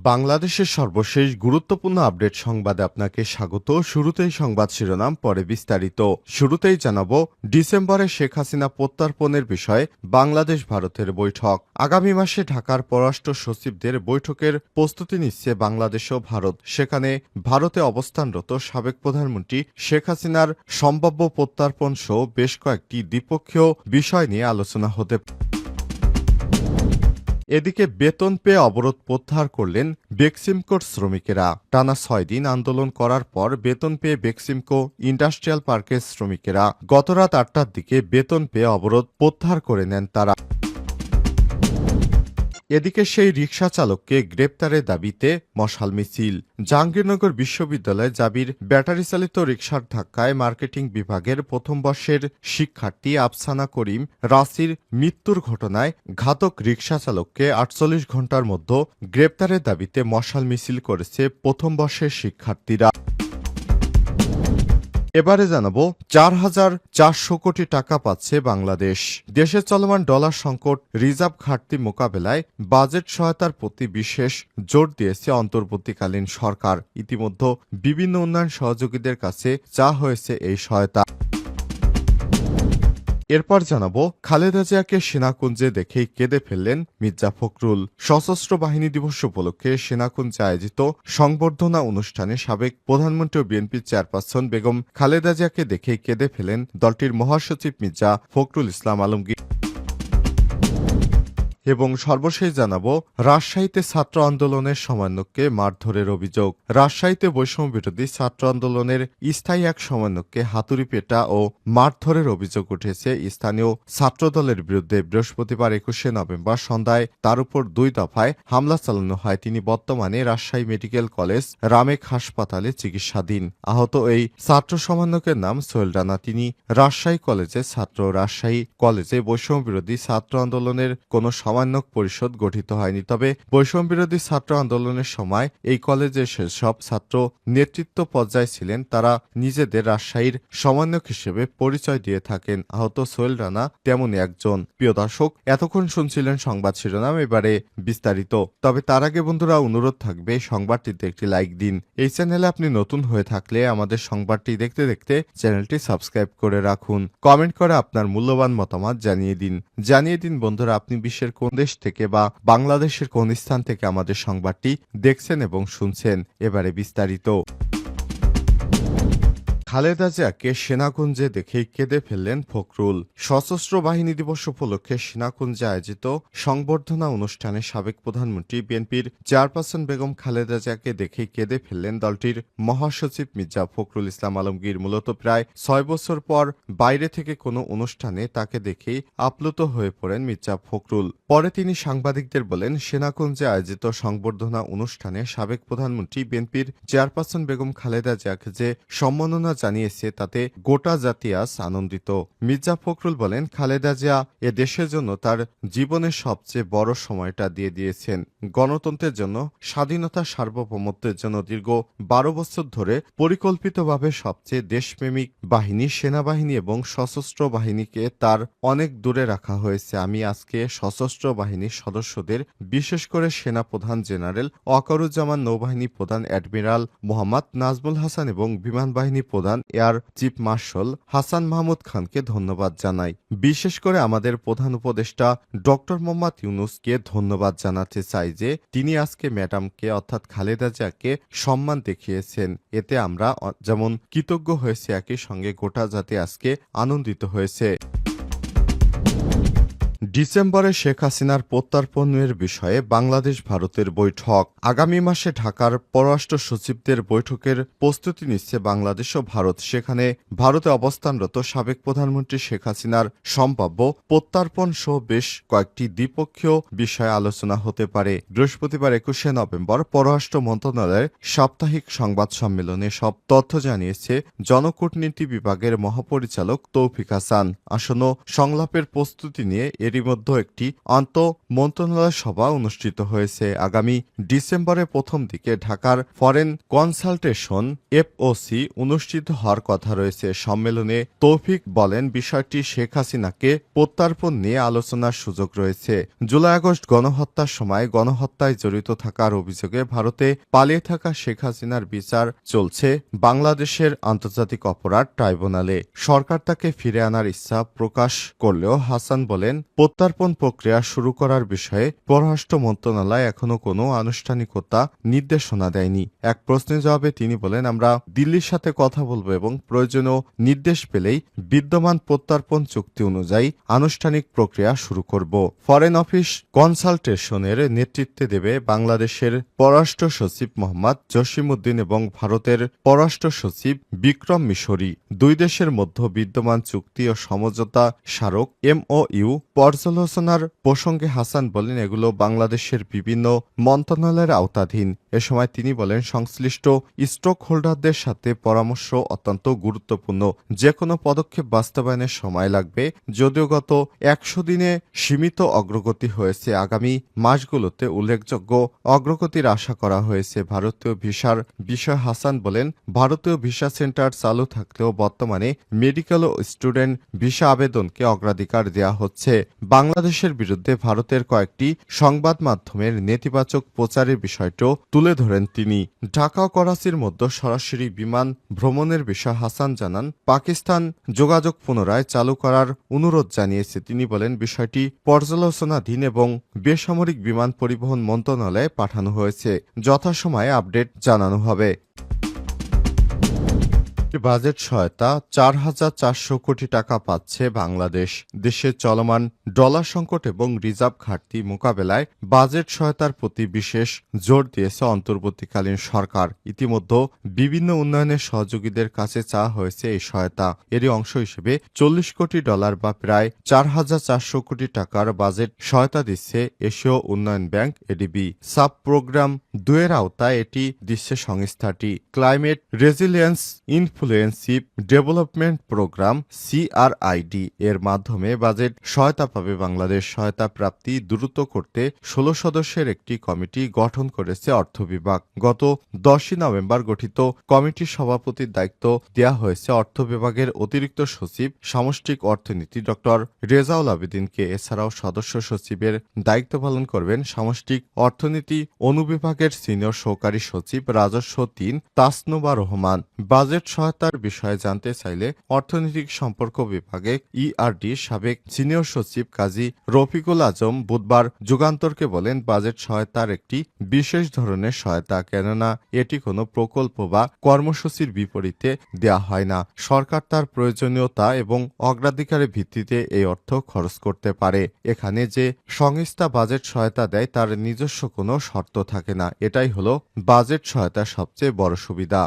বাংলাদেশের সর্বশেষ গুরুত্বপূর্ণ আপডেট সংবাদে আপনাকে স্বাগত। শুরুতেই সংবাদ শিরোনাম, পরে বিস্তারিত। শুরুতেই জানাবো, ডিসেম্বরে শেখ হাসিনা প্রত্যার্পণের বিষয়ে বাংলাদেশ ভারতের বৈঠক। আগামী মাসে ঢাকার পররাষ্ট্র সচিবদের বৈঠকের প্রস্তুতি নিচ্ছে বাংলাদেশ ও ভারত। সেখানে ভারতে অবস্থানরত সাবেক প্রধানমন্ত্রী শেখ হাসিনার সম্ভাব্য প্রত্যার্পণ সহ বেশ কয়েকটি দ্বিপক্ষীয় বিষয় নিয়ে আলোচনা হতে পারে। এদিকে বেতন পেয়ে অবরোধ প্রত্যাহার করলেন বেক্সিমকোর শ্রমিকেরা। টানা ৬ দিন আন্দোলন করার পর বেতন পেয়ে বেক্সিমকো ইন্ডাস্ট্রিয়াল পার্কের শ্রমিকেরা গতরাত ৮টার দিকে বেতন পেয়ে অবরোধ প্রত্যাহার করে নেন তারা। এদিকে সেই রিকশা চালককে গ্রেপ্তারের দাবিতে মশাল মিছিল। জাহাঙ্গীরনগর বিশ্ববিদ্যালয়ে জাবির ব্যাটারি চালিত রিকশার ধাক্কায় মার্কেটিং বিভাগের প্রথম বর্ষের শিক্ষার্থী আফসানা করিম রাসির মৃত্যুর ঘটনায় ঘাতক রিকশা চালককে ৪৮ ঘণ্টার মধ্যে গ্রেপ্তারের দাবিতে মশাল মিছিল করেছে প্রথম বর্ষের শিক্ষার্থীরা। এবারে জানাবো, ৪,৪০০ কোটি টাকা পাচ্ছে বাংলাদেশ। দেশে চলমান ডলার সংকট, রিজার্ভ ঘাটতি মোকাবেলায় বাজেট সহায়তার প্রতি বিশেষ জোর দিয়েছে অন্তর্বর্তীকালীন সরকার। ইতিমধ্যে বিভিন্ন উন্নয়ন সহযোগীদের কাছে চাওয়া হয়েছে এই সহায়তা। এরপর জানাবো, খালেদা জিয়াকে সেনাকুঞ্জে দেখেই কেঁদে ফেললেন মির্জা ফখরুল। সশস্ত্র বাহিনী দিবস উপলক্ষে সেনাকুঞ্জে আয়োজিত সংবর্ধনা অনুষ্ঠানে সাবেক প্রধানমন্ত্রী ও বিএনপির চেয়ারপারসন বেগম খালেদা জিয়াকে দেখেই কেঁদে ফেলেন দলটির মহাসচিব মির্জা ফখরুল ইসলাম আলমগীর। এবং সর্বশেষ জানাবো, রাজশাহীতে ছাত্র আন্দোলনের সমন্বয়ককে মারধরের অভিযোগ। রাজশাহীতে বৈষম্য বিরোধী ছাত্র আন্দোলনের স্থায়ী এক সমন্বয়ককে হাতুড়ি পেটা ও মারধরের অভিযোগ উঠেছে স্থানীয় ছাত্রদলের বিরুদ্ধে। বৃহস্পতিবার ২১শে নভেম্বর সন্ধ্যায় তার উপর ২ দফায় হামলা চালানো হয়। তিনি বর্তমানে রাজশাহী মেডিকেল কলেজ রামেক হাসপাতালে চিকিৎসাধীন। আহত এই ছাত্র সমন্বয়কের নাম সোহেল রানা। তিনি রাজশাহী কলেজের ছাত্র। রাজশাহী কলেজে বৈষম্য বিরোধী ছাত্র আন্দোলনের কোনো সমন্বয়ক পরিষদ গঠিত হয়নি। তবে বৈষম্য বিরোধী ছাত্র আন্দোলনের সময় এই কলেজের সেসব ছাত্র নেতৃত্ব পর্যায়ে ছিলেন, তারা নিজেদের রাজশাহীর সমন্বয়ক হিসেবে পরিচয় দিয়ে থাকেন। আহত সোহেল রানা তেমনই একজন। প্রিয় দর্শক, এতক্ষণ শুনছিলেন সংবাদ শিরোনাম, এবারে বিস্তারিত। তবে তার আগে বন্ধুরা, অনুরোধ থাকবে সংবাদটিতে একটি লাইক দিন। এই চ্যানেলে আপনি নতুন হয়ে থাকলে আমাদের সংবাদটি দেখতে দেখতে চ্যানেলটি সাবস্ক্রাইব করে রাখুন। কমেন্ট করে আপনার মূল্যবান মতামত জানিয়ে দিন বন্ধুরা, আপনি বিশ্বের কোন দেশ থেকে বা বাংলাদেশের কোন স্থান থেকে আমাদের সংবাদটি দেখছেন এবং শুনছেন। এবারে বিস্তারিত। খালেদা জিয়াকে সেনাকুঞ্জে দেখেই কেঁদে ফেললেন ফখরুল। সশস্ত্র বাহিনী দিবস উপলক্ষে সেনাকুঞ্জে আয়োজিত সংবর্ধনা অনুষ্ঠানে সাবেক প্রধানমন্ত্রী বিএনপির চেয়ারপারসন বেগম খালেদা জিয়াকে দেখেই কেঁদে ফেললেন দলটির মহাসচিব মির্জা ফখরুল ইসলাম আলমগীর। মূলত প্রায় ৬ বছর পর বাইরে থেকে কোনো অনুষ্ঠানে তাকে দেখেই আপ্লুত হয়ে পড়েন মির্জা ফখরুল। পরে তিনি সাংবাদিকদের বলেন, সেনাকুঞ্জে আয়োজিত সংবর্ধনা অনুষ্ঠানে সাবেক প্রধানমন্ত্রী বিএনপির চেয়ারপারসন বেগম খালেদা জিয়াকে যে সম্মাননা জানিয়েছে তাতে গোটা জাতি আজ আনন্দিত। মির্জা ফখরুল বলেন, খালেদা জিয়া এ দেশের জন্য তার জীবনের সবচেয়ে বড় সময়টা দিয়ে দিয়েছেন। গণতন্ত্রের জন্য, স্বাধীনতা সার্বভৌমত্বের জন্য দীর্ঘ ১২ বছর ধরে পরিকল্পিতভাবে সবচেয়ে দেশপ্রেমিক বাহিনী সেনাবাহিনী এবং সশস্ত্র বাহিনীকে তার অনেক দূরে রাখা হয়েছে। আমি আজকে সশস্ত্র বাহিনীর সদস্যদের, বিশেষ করে সেনাপ্রধান জেনারেল ওয়াকারুজ্জামান, নৌবাহিনী প্রধান অ্যাডমিরাল মোহাম্মদ নাজমুল হাসান এবং বিমান বাহিনী প্রধান air chief marshal Hasan Mahmud খানকে ধন্যবাদ জানাই। বিশেষ করে আমাদের প্রধান উপদেষ্টা ডক্টর মোহাম্মদ ইউনূসকে ধন্যবাদ জানাতে চাই যে তিনি আজকে ম্যাডামকে অর্থাৎ খালেদা জিয়াকে সম্মান দেখিয়েছেন। এতে আমরা যেমন কৃতজ্ঞ হয়েছি, একই সঙ্গে গোটা জাতি আজকে আনন্দিত হয়েছে। ডিসেম্বরে শেখ হাসিনার প্রত্যার্পণের বিষয়ে বাংলাদেশ ভারতের বৈঠক। আগামী মাসে ঢাকার পররাষ্ট্র সচিবদের বৈঠকের প্রস্তুতি নিচ্ছে বাংলাদেশ ও ভারত। সেখানে ভারতে অবস্থানরত সাবেক প্রধানমন্ত্রী শেখ হাসিনার সম্ভাব্য প্রত্যার্পণ সহ বেশ কয়েকটি দ্বিপক্ষীয় বিষয়ে আলোচনা হতে পারে। বৃহস্পতিবার ২১শে নভেম্বর পররাষ্ট্র মন্ত্রণালয়ের সাপ্তাহিক সংবাদ সম্মেলনে সব তথ্য জানিয়েছে জনকূটনীতি বিভাগের মহাপরিচালক তৌফিক হাসান। আসন্ন সংলাপের প্রস্তুতি নিয়ে এরই এরই মধ্যে একটি মন্ত্রণালয় সভা অনুষ্ঠিত হয়েছে। আগামী ডিসেম্বরের প্রথম দিকে ঢাকার ফরেন কনসালটেশন এফওসি অনুষ্ঠিত হওয়ার কথা রয়েছে। সম্মেলনে তৌফিক বলেন, বিষয়টি শেখ হাসিনাকে প্রত্যার্পণ নিয়ে আলোচনার সুযোগ রয়েছে। জুলাই আগস্ট গণহত্যার সময় গণহত্যায় জড়িত থাকার অভিযোগে ভারতে পালিয়ে থাকা শেখ হাসিনার বিচার চলছে বাংলাদেশের আন্তর্জাতিক অপরাধ ট্রাইব্যুনালে। সরকার তাকে ফিরে আনার ইচ্ছা প্রকাশ করলেও হাসান বলেন, প্রত্যার্পণ প্রক্রিয়া শুরু করার বিষয়ে পররাষ্ট্র মন্ত্রণালয় এখনো কোনো আনুষ্ঠানিকতা নির্দেশনা দেয়নি। এক প্রশ্নের জবাবে তিনি বলেন, আমরা দিল্লির সাথে কথা বলবো এবং প্রয়োজনীয় নির্দেশ পেলেই বিদ্যমান প্রত্যার্পণ চুক্তি অনুযায়ী আনুষ্ঠানিক প্রক্রিয়া শুরু করব। ফরেন অফিস কনসালটেশনের নেতৃত্বে দেবে বাংলাদেশের পররাষ্ট্র সচিব মোহাম্মদ জসিমউদ্দিন এবং ভারতের পররাষ্ট্র সচিব বিক্রম মিশরি। দুই দেশের মধ্যে বিদ্যমান চুক্তি ও সমঝোতা স্মারক MOU পর্যালোচনার প্রসঙ্গে হাসান বলেন, এগুলো বাংলাদেশের বিভিন্ন মন্ত্রণালয়ের আওতাধীন। এ সময় তিনি বলেন, সংশ্লিষ্ট স্টক হোল্ডারদের সাথে পরামর্শ অত্যন্ত গুরুত্বপূর্ণ। যে কোনো পদক্ষেপ বাস্তবায়নের সময় লাগবে। যদিও গত 100 দিনে সীমিত অগ্রগতি হয়েছে, আগামী মাসগুলোতে উল্লেখযোগ্য অগ্রগতির আশা করা হয়েছে। ভারতীয় ভিসার বিষয়ে হাসান বলেন, ভারতীয় ভিসা সেন্টার চালু থাকলেও বর্তমানে মেডিকেল ও স্টুডেন্ট ভিসা আবেদনকে অগ্রাধিকার দেওয়া হচ্ছে। বাংলাদেশের বিরুদ্ধে ভারতের কয়েকটি সংবাদ মাধ্যমের নেতিবাচক প্রচারের বিষয়টিও তুলে ধরেন তিনি। ঢাকা ও করাচির মধ্যে সরাসরি বিমান ভ্রমণের বিষয়ে হাসান জানান, পাকিস্তান যোগাযোগ পুনরায় চালু করার অনুরোধ জানিয়েছে। তিনি বলেন, বিষয়টি পর্যালোচনাধীন এবং বেসামরিক বিমান পরিবহন মন্ত্রণালয়ে পাঠানো হয়েছে। যথাসময়ে আপডেট জানানো হবে। বাজেট সহায়তা 4,400 কোটি টাকা পাচ্ছে বাংলাদেশ। দেশের চলমান ডলার সংকট এবং রিজার্ভ ঘাটতি মোকাবেলায় বাজেট সহায়তার প্রতি বিশেষ জোর দিয়েছে অন্তর্বর্তীকালীন সরকার। ইতিমধ্যে বিভিন্ন উন্নয়নের সহযোগীদের কাছে চাওয়া হয়েছে এই সহায়তা। এরই অংশ হিসেবে $40 কোটি বা প্রায় 4,400 কোটি টাকার বাজেট সহায়তা দিচ্ছে এশীয় উন্নয়ন ব্যাংক ADB। সাব প্রোগ্রাম 2 এর আওতায় এটি দিচ্ছে সংস্থাটি। Climate resilience inclusive development programme CRID এর মাধ্যমে বাজেট সহায়তা পাবে বাংলাদেশ। সহায়তা প্রাপ্তি দ্রুত করতে 16 সদস্যের একটি কমিটি গঠন করেছে অর্থ বিভাগ। গত 10 নভেম্বর গঠিত কমিটির সভাপতির দায়িত্ব দেওয়া হয়েছে অর্থ বিভাগের অতিরিক্ত সচিব সামষ্টিক অর্থনীতি ড রেজাউল আবেদিনকে। এছাড়াও সদস্য সচিবের দায়িত্ব পালন করবেন সামষ্টিক অর্থনীতি অনুবিভাগের সিনিয়র সহকারী সচিব রাজস্ব 3 তাসনুবা রহমান। বাজেট সহায়তার বিষয়ে জানতে চাইলে অর্থনৈতিক সম্পর্ক বিভাগে ERD সাবেক সিনিয়র সচিব কাজী রফিকুল আজম বুধবার যুগান্তরকে বলেন, বাজেট সহায়তার একটি বিশেষ ধরনের সহায়তা, কেননা এটি কোনো প্রকল্প বা কর্মসূচির বিপরীতে দেয়া হয় না। সরকার তার প্রয়োজনীয়তা এবং অগ্রাধিকারের ভিত্তিতে এই অর্থ খরচ করতে পারে। এখানে যে সংস্থা বাজেট সহায়তা দেয় তার নিজস্ব কোনো শর্ত থাকে না। এটাই হলো বাজেট সহায়তার সবচেয়ে বড় সুবিধা।